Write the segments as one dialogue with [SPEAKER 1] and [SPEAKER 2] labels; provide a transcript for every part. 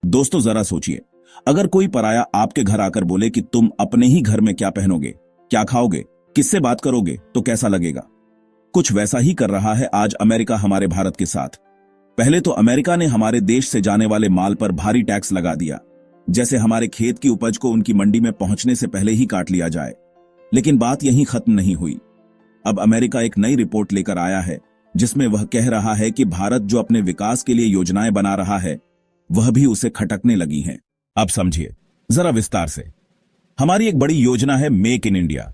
[SPEAKER 1] दोस्तों जरा सोचिए, अगर कोई पराया आपके घर आकर बोले कि तुम अपने ही घर में क्या पहनोगे, क्या खाओगे, किससे बात करोगे, तो कैसा लगेगा? कुछ वैसा ही कर रहा है आज अमेरिका हमारे भारत के साथ। पहले तो अमेरिका ने हमारे देश से जाने वाले माल पर भारी टैक्स लगा दिया, जैसे हमारे खेत की उपज को उनकी मंडी में पहुंचने से पहले ही काट लिया जाए। लेकिन बात यहीं खत्म नहीं हुई। अब अमेरिका एक नई रिपोर्ट लेकर आया है, जिसमें वह कह रहा है कि भारत जो अपने विकास के लिए योजनाएं बना रहा है, वह भी उसे खटकने लगी हैं। अब समझिए जरा विस्तार से। हमारी एक बड़ी योजना है मेक इन इंडिया,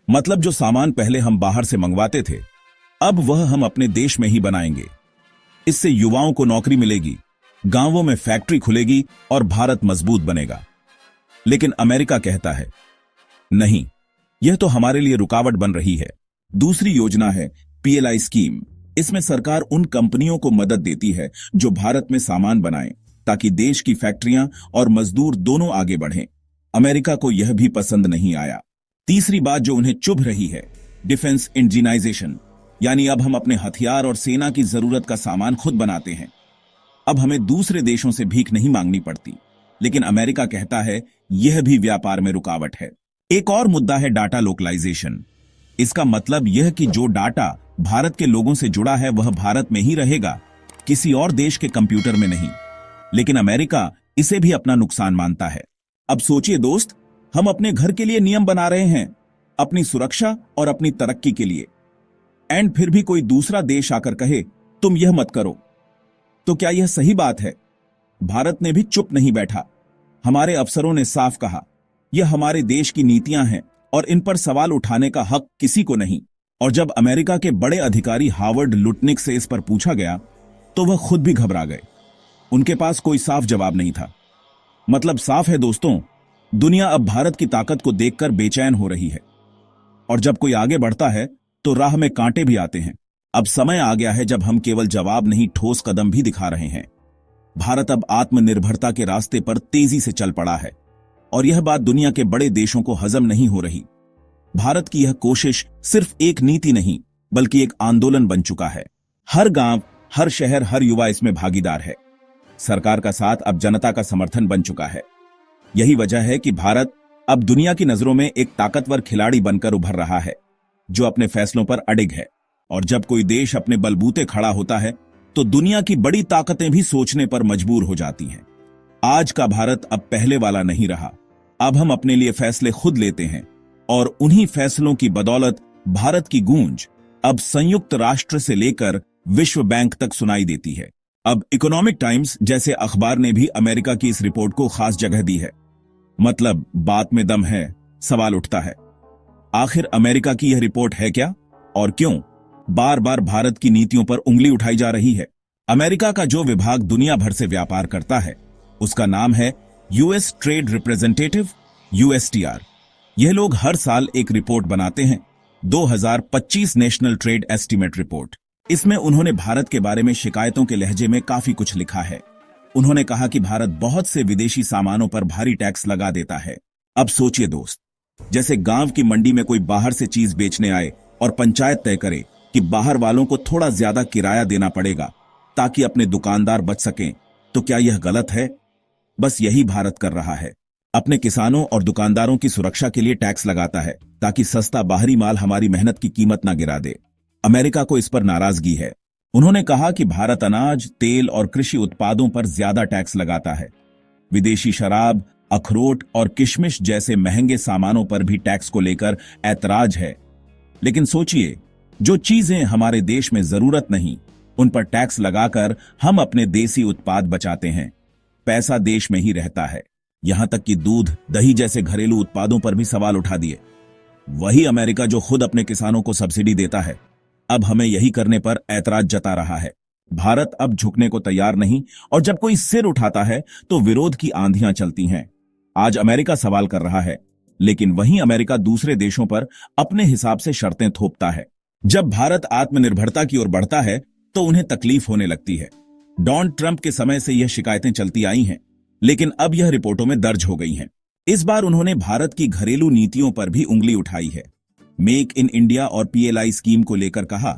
[SPEAKER 1] मतलब जो सामान पहले हम बाहर से मंगवाते थे, अब वह हम अपने देश में ही बनाएंगे। इससे युवाओं को नौकरी मिलेगी, गांवों में फैक्ट्री खुलेगी और भारत मजबूत बनेगा। लेकिन अमेरिका कहता है, नहीं, यह तो हमारे लिए रुकावट बन रही है। दूसरी योजना है पीएलआई स्कीम। इसमें सरकार उन कंपनियों को मदद देती है जो भारत में सामान बनाएं, ताकि देश की फैक्ट्रियां और मजदूर दोनों आगे बढ़ें। अमेरिका को यह भी पसंद नहीं आया। तीसरी बात जो उन्हें चुभ रही है, डिफेंस इंडिजीनाइजेशन, यानी अब हम अपने हथियार और सेना की जरूरत का सामान खुद बनाते हैं। अब हमें दूसरे देशों से भीख नहीं मांगनी पड़ती। लेकिन अमेरिका कहता है यह भी व्यापार में रुकावट है। एक और मुद्दा है डाटा लोकलाइजेशन। इसका मतलब यह कि जो डाटा भारत के लोगों से जुड़ा है वह भारत में ही रहेगा, किसी और देश के कंप्यूटर में नहीं। लेकिन अमेरिका इसे भी अपना नुकसान मानता है। अब सोचिए दोस्त, हम अपने घर के लिए नियम बना रहे हैं, अपनी सुरक्षा और अपनी तरक्की के लिए, एंड फिर भी कोई दूसरा देश आकर कहे तुम यह मत करो। तो क्या यह सही बात है? भारत ने भी चुप नहीं बैठा। हमारे अफसरों ने साफ कहा, यह हमारे देश की नीतियां हैं और इन पर सवाल उठाने का हक किसी को नहीं। और जब अमेरिका के बड़े अधिकारी हार्वर्ड लुटनिक से इस पर पूछा गया, तो वह खुद भी घबरा गए। उनके पास कोई साफ जवाब नहीं था। मतलब साफ है दोस्तों, दुनिया अब भारत की ताकत को देखकर बेचैन हो रही है। और जब कोई आगे बढ़ता है तो राह में कांटे भी आते हैं। अब समय आ गया है जब हम केवल जवाब नहीं, ठोस कदम भी दिखा रहे हैं। भारत अब आत्मनिर्भरता के रास्ते पर तेजी से चल पड़ा है, और यह बात दुनिया के बड़े देशों को हजम नहीं हो रही। भारत की यह कोशिश सिर्फ एक नीति नहीं, बल्कि एक आंदोलन बन चुका है। हर गांव, हर शहर, हर युवा इसमें भागीदार है। सरकार का साथ अब जनता का समर्थन बन चुका है। यही वजह है कि भारत अब दुनिया की नजरों में एक ताकतवर खिलाड़ी बनकर उभर रहा है, जो अपने फैसलों पर अडिग है। और जब कोई देश अपने बलबूते खड़ा होता है, तो दुनिया की बड़ी ताकतें भी सोचने पर मजबूर हो जाती हैं। आज का भारत अब पहले वाला नहीं रहा। अब हम अपने लिए फैसले खुद लेते हैं, और उन्हीं फैसलों की बदौलत भारत की गूंज अब संयुक्त राष्ट्र से लेकर विश्व बैंक तक सुनाई देती है। अब इकोनॉमिक टाइम्स जैसे अखबार ने भी अमेरिका की इस रिपोर्ट को खास जगह दी है। मतलब बात में दम है। सवाल उठता है, आखिर अमेरिका की यह रिपोर्ट है क्या, और क्यों बार बार भारत की नीतियों पर उंगली उठाई जा रही है? अमेरिका का जो विभाग दुनिया भर से व्यापार करता है, उसका नाम है यूएस ट्रेड रिप्रेजेंटेटिव, यूएसटीआर। यह लोग हर साल एक रिपोर्ट बनाते हैं, 2025 नेशनल ट्रेड एस्टीमेट रिपोर्ट। इसमें उन्होंने भारत के बारे में शिकायतों के लहजे में काफी कुछ लिखा है। उन्होंने कहा कि भारत बहुत से विदेशी सामानों पर भारी टैक्स लगा देता है। अब सोचिए दोस्त, जैसे गांव की मंडी में कोई बाहर से चीज बेचने आए और पंचायत तय करे कि बाहर वालों को थोड़ा ज्यादा किराया देना पड़ेगा ताकि अपने दुकानदार बच सकें, तो क्या यह गलत है? बस यही भारत कर रहा है। अपने किसानों और दुकानदारों की सुरक्षा के लिए टैक्स लगाता है, ताकि सस्ता बाहरी माल हमारी मेहनत की कीमत ना गिरा दे। अमेरिका को इस पर नाराजगी है। उन्होंने कहा कि भारत अनाज, तेल और कृषि उत्पादों पर ज्यादा टैक्स लगाता है। विदेशी शराब, अखरोट और किशमिश जैसे महंगे सामानों पर भी टैक्स को लेकर ऐतराज है। लेकिन सोचिए, जो चीजें हमारे देश में जरूरत नहीं, उन पर टैक्स लगाकर हम अपने देसी उत्पाद बचाते हैं। पैसा देश में ही रहता है। यहां तक कि दूध, दही जैसे घरेलू उत्पादों पर भी सवाल उठा दिए। वही अमेरिका जो खुद अपने किसानों को सब्सिडी देता है, अब हमें यही करने पर ऐतराज जता रहा है। भारत अब झुकने को तैयार नहीं, और जब कोई सिर उठाता है तो विरोध की आंधियां चलती हैं। आज अमेरिका सवाल कर रहा है, लेकिन वहीं अमेरिका दूसरे देशों पर अपने हिसाब से शर्तें थोपता है। जब भारत आत्मनिर्भरता की ओर बढ़ता है तो उन्हें तकलीफ होने लगती है। डोनाल्ड ट्रंप के समय से यह शिकायतें चलती आई हैं, लेकिन अब यह रिपोर्टों में दर्ज हो गई हैं। इस बार उन्होंने भारत की घरेलू नीतियों पर भी उंगली उठाई है। मेक इन इंडिया और पीएलआई स्कीम को लेकर कहा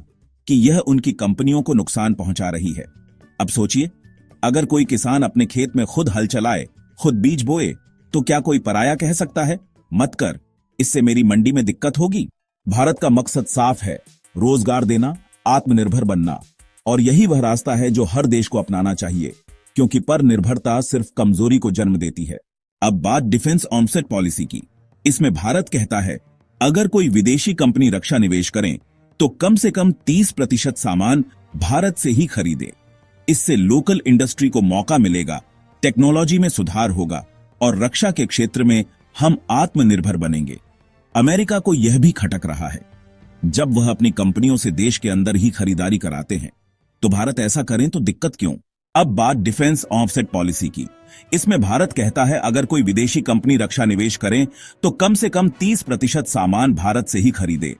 [SPEAKER 1] कि यह उनकी कंपनियों को नुकसान पहुंचा रही है। अब सोचिए, अगर कोई किसान अपने खेत में खुद हल चलाए, खुद बीज बोए, तो क्या कोई पराया कह सकता है मत कर, इससे मेरी मंडी में दिक्कत होगी? भारत का मकसद साफ है, रोजगार देना, आत्मनिर्भर बनना। और यही वह रास्ता है जो हर देश को अपनाना चाहिए, क्योंकि पर निर्भरता सिर्फ कमजोरी को जन्म देती है। अब बात डिफेंस ऑफसेट पॉलिसी की। इसमें भारत कहता है, अगर कोई विदेशी कंपनी रक्षा निवेश करें तो कम से कम 30% सामान भारत से ही खरीदे। इससे लोकल इंडस्ट्री को मौका मिलेगा, टेक्नोलॉजी में सुधार होगा और रक्षा के क्षेत्र में हम आत्मनिर्भर बनेंगे। अमेरिका को यह भी खटक रहा है, जब वह अपनी कंपनियों से देश के अंदर ही खरीदारी कराते हैं, तो भारत ऐसा करें तो दिक्कत क्यों? अब बात डिफेंस ऑफसेट पॉलिसी की। इसमें भारत कहता है, अगर कोई विदेशी कंपनी रक्षा निवेश करें तो कम से कम 30% सामान भारत से ही खरीदे।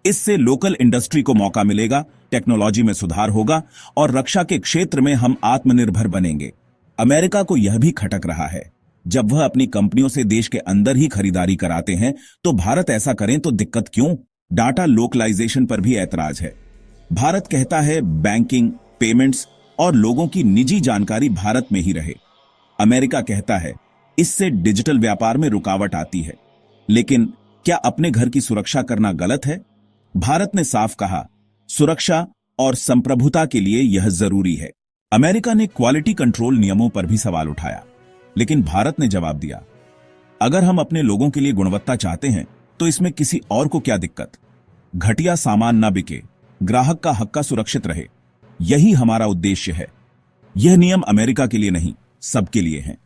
[SPEAKER 1] इससे लोकल इंडस्ट्री को मौका मिलेगा, टेक्नोलॉजी में सुधार होगा और रक्षा के क्षेत्र में हम आत्मनिर्भर बनेंगे। अमेरिका को यह भी खटक रहा है, जब वह अपनी कंपनियों से देश के अंदर ही खरीदारी कराते हैं, तो भारत ऐसा करें तो दिक्कत क्यों? डाटा लोकलाइजेशन पर भी ऐतराज है। भारत कहता है, बैंकिंग, पेमेंट्स और लोगों की निजी जानकारी भारत में ही रहे। अमेरिका कहता है, इससे डिजिटल व्यापार में रुकावट आती है। लेकिन क्या अपने घर की सुरक्षा करना गलत है? भारत ने साफ कहा, सुरक्षा और संप्रभुता के लिए यह जरूरी है। अमेरिका ने क्वालिटी कंट्रोल नियमों पर भी सवाल उठाया, लेकिन भारत ने जवाब दिया, अगर हम अपने लोगों के लिए गुणवत्ता चाहते हैं तो इसमें किसी और को क्या दिक्कत? घटिया सामान न बिके, ग्राहक का हक सुरक्षित रहे, यही हमारा उद्देश्य है। यह नियम अमेरिका के लिए नहीं, सबके लिए हैं।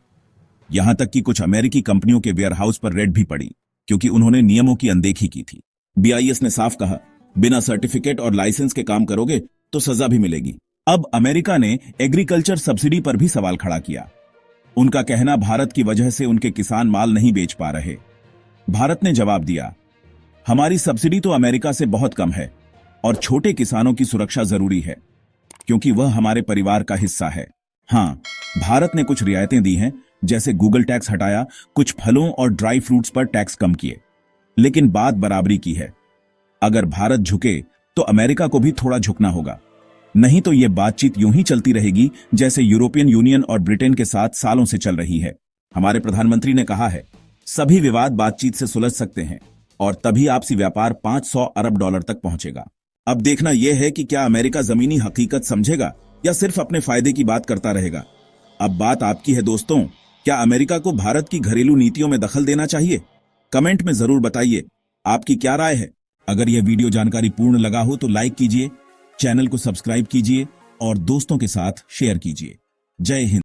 [SPEAKER 1] यहां तक कि कुछ अमेरिकी कंपनियों के वेयरहाउस पर रेड भी पड़ी, क्योंकि उन्होंने नियमों की अनदेखी की थी। BIS ने साफ कहा, बिना सर्टिफिकेट और लाइसेंस के काम करोगे तो सजा भी मिलेगी। अब अमेरिका ने एग्रीकल्चर सब्सिडी पर भी सवाल खड़ा किया। उनका कहना, भारत की वजह से उनके किसान माल नहीं बेच पा रहे। भारत ने जवाब दिया, हमारी सब्सिडी तो अमेरिका से बहुत कम है और छोटे किसानों की सुरक्षा जरूरी है, क्योंकि वह हमारे परिवार का हिस्सा है। हां, भारत ने कुछ रियायतें दी हैं, जैसे गूगल टैक्स हटाया, कुछ फलों और ड्राई फ्रूट्स पर टैक्स कम किए। लेकिन बात बराबरी की है। अगर भारत झुके तो अमेरिका को भी थोड़ा झुकना होगा, नहीं तो यह बातचीत यूं ही चलती रहेगी जैसे यूरोपियन यूनियन और ब्रिटेन के साथ सालों से चल रही है। हमारे प्रधानमंत्री ने कहा है, सभी विवाद बातचीत से सुलझ सकते हैं और तभी आपसी व्यापार $500 अरब तक पहुंचेगा। अब देखना यह है कि क्या अमेरिका जमीनी हकीकत समझेगा या सिर्फ अपने फायदे की बात करता रहेगा। अब बात आपकी है दोस्तों, क्या अमेरिका को भारत की घरेलू नीतियों में दखल देना चाहिए? कमेंट में जरूर बताइए, आपकी क्या राय है। अगर यह वीडियो जानकारी पूर्ण लगा हो तो लाइक कीजिए, चैनल को सब्सक्राइब कीजिए और दोस्तों के साथ शेयर कीजिए। जय हिंद।